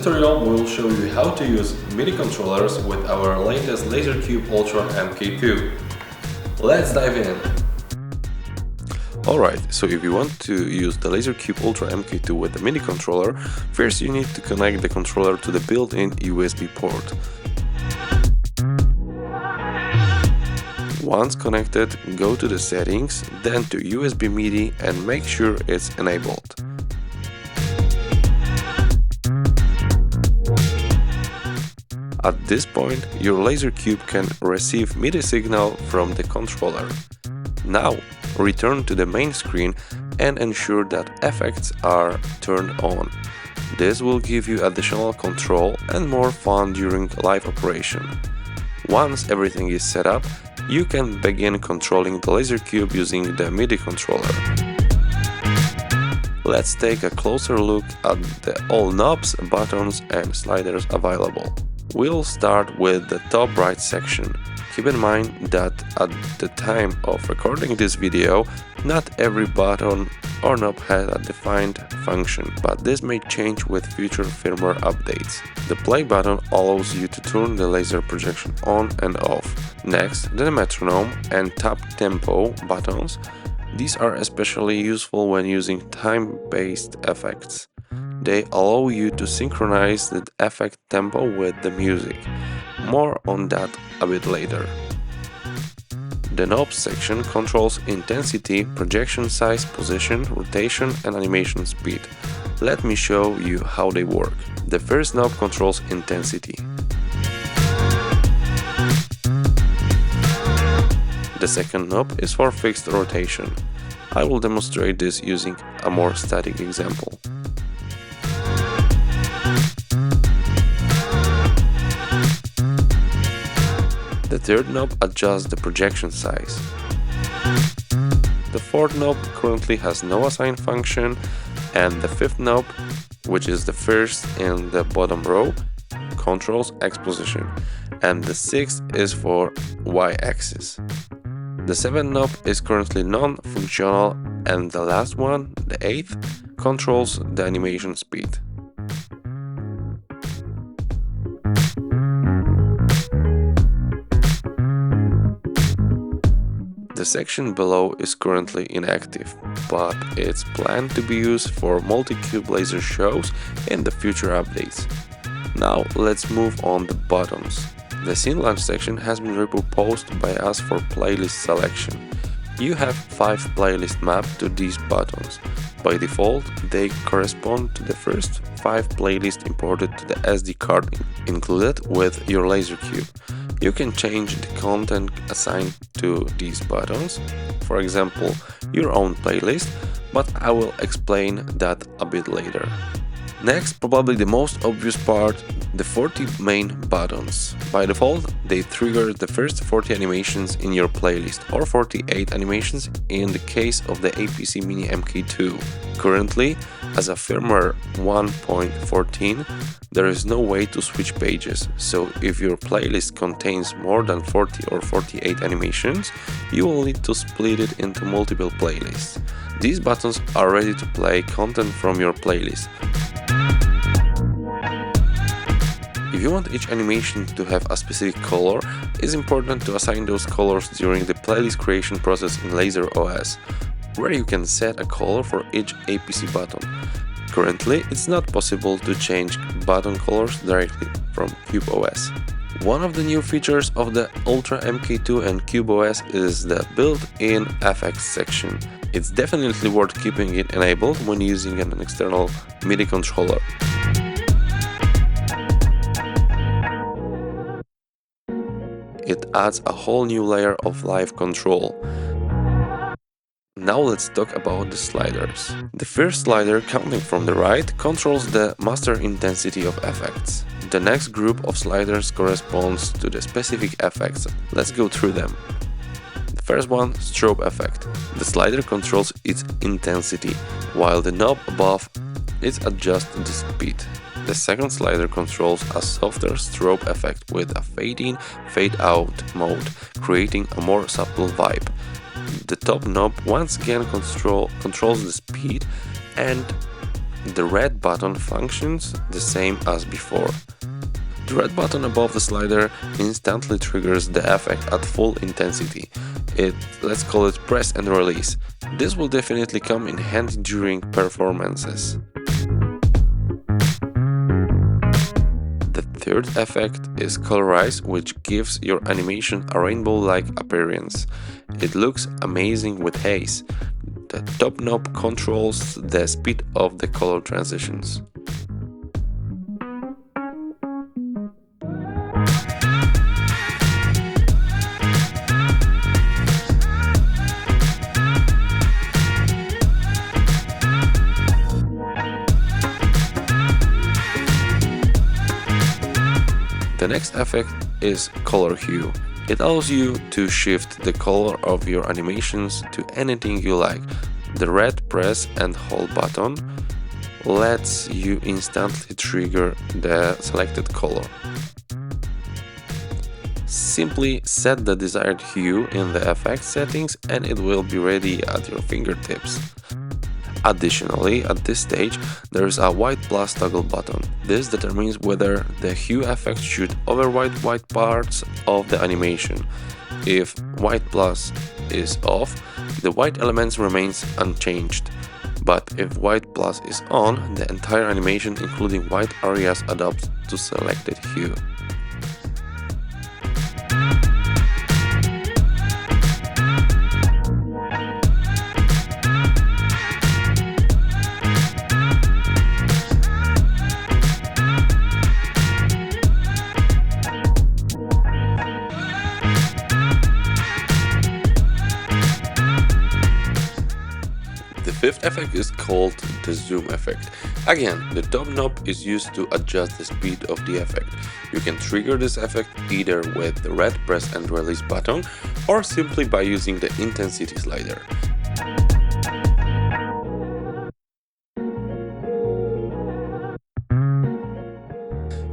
tutorial we will show you how to use MIDI controllers with our latest LaserCube Ultra MK2. Let's dive in! Alright, so if you want to use the LaserCube Ultra MK2 with the MIDI controller, first you need to connect the controller to the built-in USB port. Once connected, go to the settings, then to USB MIDI and make sure it's enabled. At this point, your LaserCube can receive MIDI signal from the controller. Now, return to the main screen and ensure that effects are turned on. This will give you additional control and more fun during live operation. Once everything is set up, you can begin controlling the LaserCube using the MIDI controller. Let's take a closer look at all knobs, buttons and sliders available. We'll start with the top right section. Keep in mind that at the time of recording this video, not every button or knob has a defined function, but this may change with future firmware updates. The play button allows you to turn the laser projection on and off. Next, the metronome and tap tempo buttons. These are especially useful when using time-based effects. They allow you to synchronize the effect tempo with the music. More on that a bit later. The knobs section controls intensity, projection size, position, rotation and animation speed. Let me show you how they work. The first knob controls intensity. The second knob is for fixed rotation. I will demonstrate this using a more static example. The third knob adjusts the projection size. The fourth knob currently has no assign function, and the fifth knob, which is the first in the bottom row, controls X position, and the sixth is for Y axis. The seventh knob is currently non-functional, and the last one, the eighth, controls the animation speed. The section below is currently inactive, but it's planned to be used for multi-cube laser shows in the future updates. Now let's move on the buttons. The scene launch section has been repurposed by us for playlist selection. You have 5 playlists mapped to these buttons. By default, they correspond to the first 5 playlists imported to the SD card included with your LaserCube. You can change the content assigned to these buttons, for example, your own playlist, but I will explain that a bit later. Next, probably the most obvious part, the 40 main buttons. By default, they trigger the first 40 animations in your playlist, or 48 animations in the case of the APC Mini MK2. Currently, as a firmware 1.14, there is no way to switch pages, so if your playlist contains more than 40 or 48 animations, you will need to split it into multiple playlists. These buttons are ready to play content from your playlist. If you want each animation to have a specific color, it's important to assign those colors during the playlist creation process in LaserOS, where you can set a color for each APC button. Currently, it's not possible to change button colors directly from CubeOS. One of the new features of the Ultra MK2 and CubeOS is the built-in effects section. It's definitely worth keeping it enabled when using an external MIDI controller. It adds a whole new layer of live control. Now let's talk about the sliders. The first slider, counting from the right, controls the master intensity of effects. The next group of sliders corresponds to the specific effects. Let's go through them. The first one, strobe effect. The slider controls its intensity, while the knob above it adjusts the speed. The second slider controls a softer strobe effect with a fade-in, fade-out mode, creating a more subtle vibe. The top knob once again controls the speed and the red button functions the same as before. The red button above the slider instantly triggers the effect at full intensity. Let's call it press and release. This will definitely come in handy during performances. The third effect is colorize, which gives your animation a rainbow-like appearance. It looks amazing with haze. The top knob controls the speed of the color transitions. The next effect is color hue. It allows you to shift the color of your animations to anything you like. The red press and hold button lets you instantly trigger the selected color. Simply set the desired hue in the effect settings and it will be ready at your fingertips. Additionally, at this stage, there is a white plus toggle button. This determines whether the hue effect should override white parts of the animation. If white plus is off, the white elements remains unchanged. But if white plus is on, the entire animation including white areas adapts to selected hue. The fifth effect is called the zoom effect. Again, the top knob is used to adjust the speed of the effect. You can trigger this effect either with the red press and release button or simply by using the intensity slider.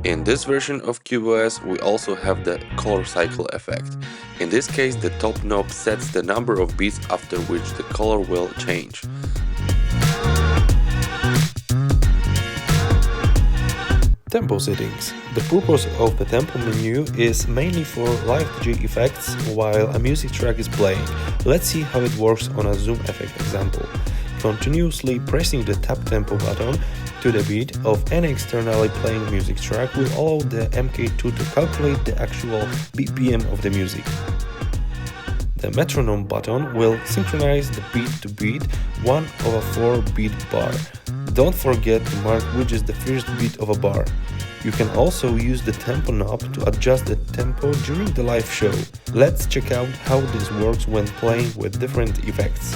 In this version of CubeOS, we also have the color cycle effect. In this case, the top knob sets the number of beats after which the color will change. Tempo settings. The purpose of the tempo menu is mainly for live DJ effects while a music track is playing. Let's see how it works on a zoom effect example. Continuously pressing the tap tempo button to the beat of any externally playing music track will allow the MK2 to calculate the actual BPM of the music. The metronome button will synchronize the beat to beat 1/4 beat bar. Don't forget to mark which is the first beat of a bar. You can also use the tempo knob to adjust the tempo during the live show. Let's check out how this works when playing with different effects.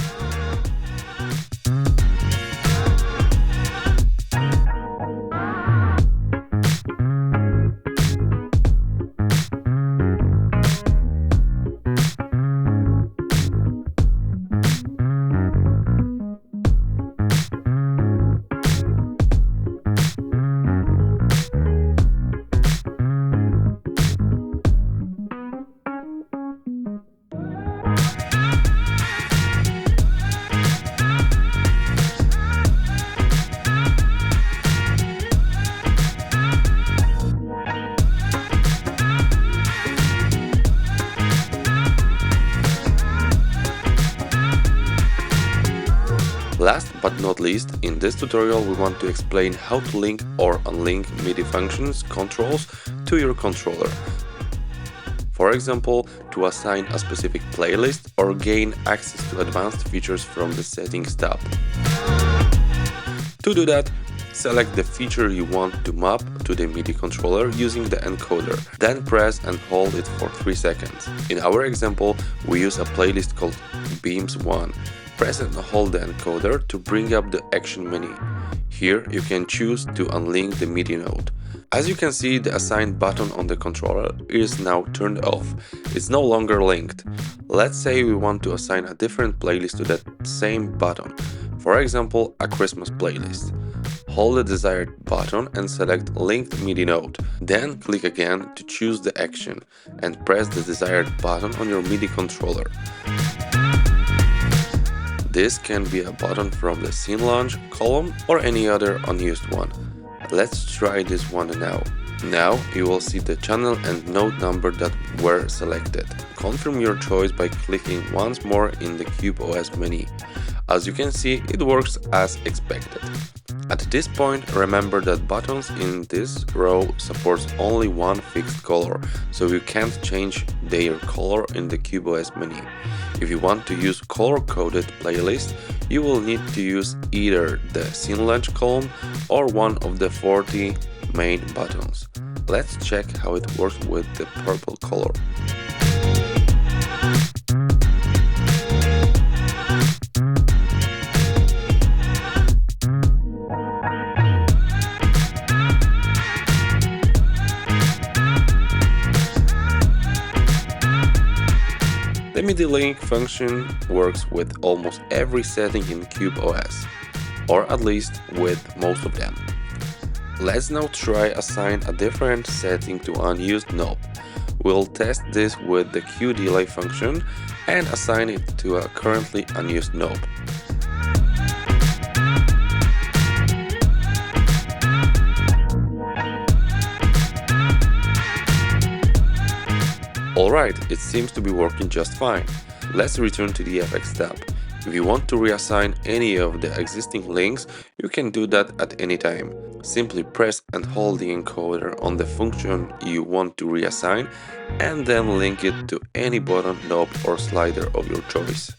Last but not least, in this tutorial we want to explain how to link or unlink MIDI functions controls to your controller. For example, to assign a specific playlist or gain access to advanced features from the Settings tab. To do that, select the feature you want to map to the MIDI controller using the encoder, then press and hold it for 3 seconds. In our example, we use a playlist called Beams 1. Press and hold the encoder to bring up the action menu. Here you can choose to unlink the MIDI node. As you can see, the assigned button on the controller is now turned off. It's no longer linked. Let's say we want to assign a different playlist to that same button. For example, a Christmas playlist. Hold the desired button and select Linked MIDI node. Then click again to choose the action and press the desired button on your MIDI controller. This can be a button from the scene launch column or any other unused one. Let's try this one now. Now you will see the channel and note number that were selected. Confirm your choice by clicking once more in the Cube OS menu. As you can see, it works as expected. At this point, remember that buttons in this row supports only one fixed color, so you can't change their color in the Cube OS menu. If you want to use color-coded playlist, you will need to use either the scene launch column or one of the 40 main buttons. Let's check how it works with the purple color. The MIDI link function works with almost every setting in Cube OS, or at least with most of them. Let's now try assign a different setting to unused knob. We'll test this with the Q delay function and assign it to a currently unused knob. Alright, it seems to be working just fine. Let's return to the FX tab. If you want to reassign any of the existing links, you can do that at any time. Simply press and hold the encoder on the function you want to reassign and then link it to any button, knob or slider of your choice.